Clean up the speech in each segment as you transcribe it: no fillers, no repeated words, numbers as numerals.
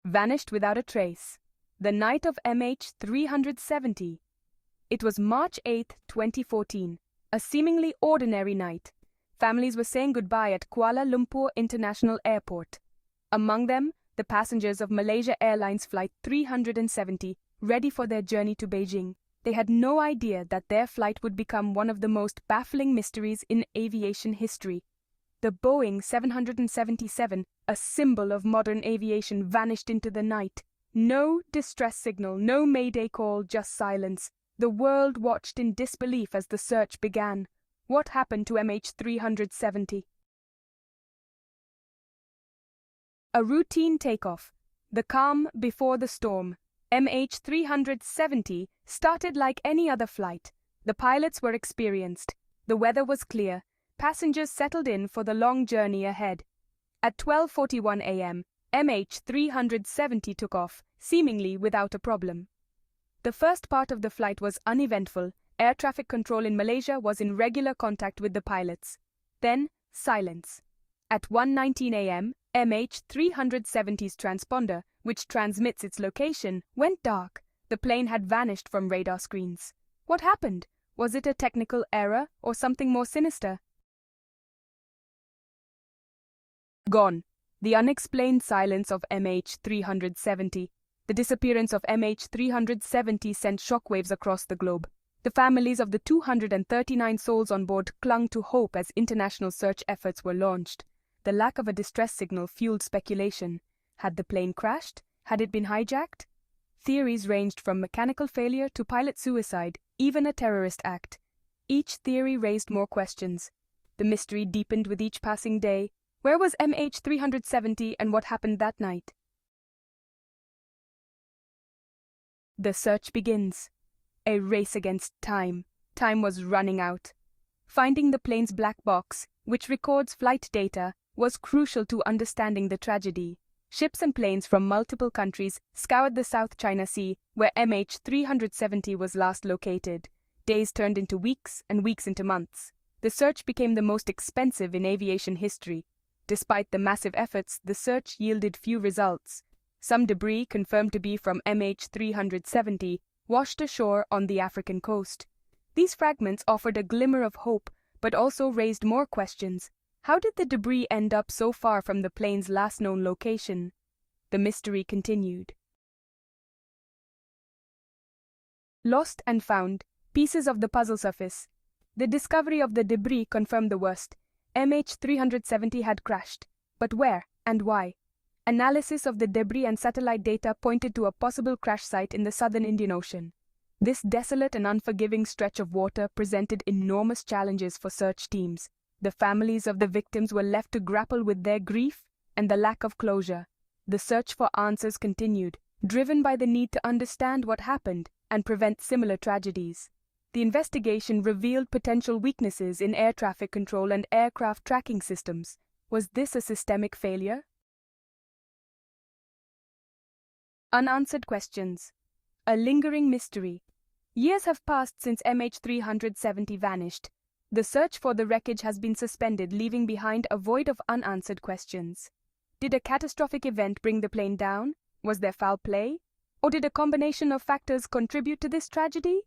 vanished without a trace. The night of MH370. It was March 8, 2014, a seemingly ordinary night. Families were saying goodbye at Kuala Lumpur International Airport. Among them, the passengers of Malaysia Airlines Flight 370, ready for their journey to Beijing. They had no idea that their flight would become one of the most baffling mysteries in aviation history. The Boeing 777, a symbol of modern aviation, vanished into the night. No distress signal, no mayday call, just silence. The world watched in disbelief as the search began. What happened to MH370? A routine takeoff. The calm before the storm. MH370 started like any other flight. The pilots were experienced. The weather was clear. Passengers settled in for the long journey ahead. At 12:41 a.m., MH370 took off, seemingly without a problem. The first part of the flight was uneventful. Air traffic control in Malaysia was in regular contact with the pilots. Then, silence. At 1:19 a.m., MH370's transponder, which transmits its location, went dark. The plane had vanished from radar screens. What happened? Was it a technical error or something more sinister? Gone. The unexplained silence of MH370. The disappearance of MH370 sent shockwaves across the globe. The families of the 239 souls on board clung to hope as international search efforts were launched. The lack of a distress signal fueled speculation. Had the plane crashed? Had it been hijacked? Theories ranged from mechanical failure to pilot suicide, even a terrorist act. Each theory raised more questions. The mystery deepened with each passing day. Where was MH370 and what happened that night? The search begins. A race against time. Time was running out. Finding the plane's black box, which records flight data, was crucial to understanding the tragedy. Ships and planes from multiple countries scoured the South China Sea, where MH370 was last located. Days turned into weeks and weeks into months. The search became the most expensive in aviation history. Despite the massive efforts, the search yielded few results. Some debris, confirmed to be from MH370, washed ashore on the African coast. These fragments offered a glimmer of hope, but also raised more questions. How did the debris end up so far from the plane's last known location? The mystery continued. Lost and found. Pieces of the puzzle surface. The discovery of the debris confirmed the worst. MH370 had crashed. But where and why? Analysis of the debris and satellite data pointed to a possible crash site in the southern Indian Ocean. This desolate and unforgiving stretch of water presented enormous challenges for search teams. The families of the victims were left to grapple with their grief and the lack of closure. The search for answers continued, driven by the need to understand what happened and prevent similar tragedies. The investigation revealed potential weaknesses in air traffic control and aircraft tracking systems. Was this a systemic failure? Unanswered questions. A lingering mystery. Years have passed since MH370 vanished. The search for the wreckage has been suspended, leaving behind a void of unanswered questions. Did a catastrophic event bring the plane down? Was there foul play? Or did a combination of factors contribute to this tragedy?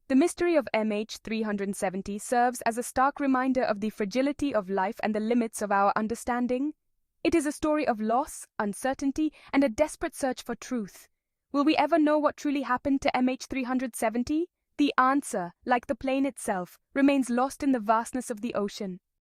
The mystery of MH370 serves as a stark reminder of the fragility of life and the limits of our understanding. It is a story of loss, uncertainty, and a desperate search for truth. Will we ever know what truly happened to MH370? The answer, like the plane itself, remains lost in the vastness of the ocean.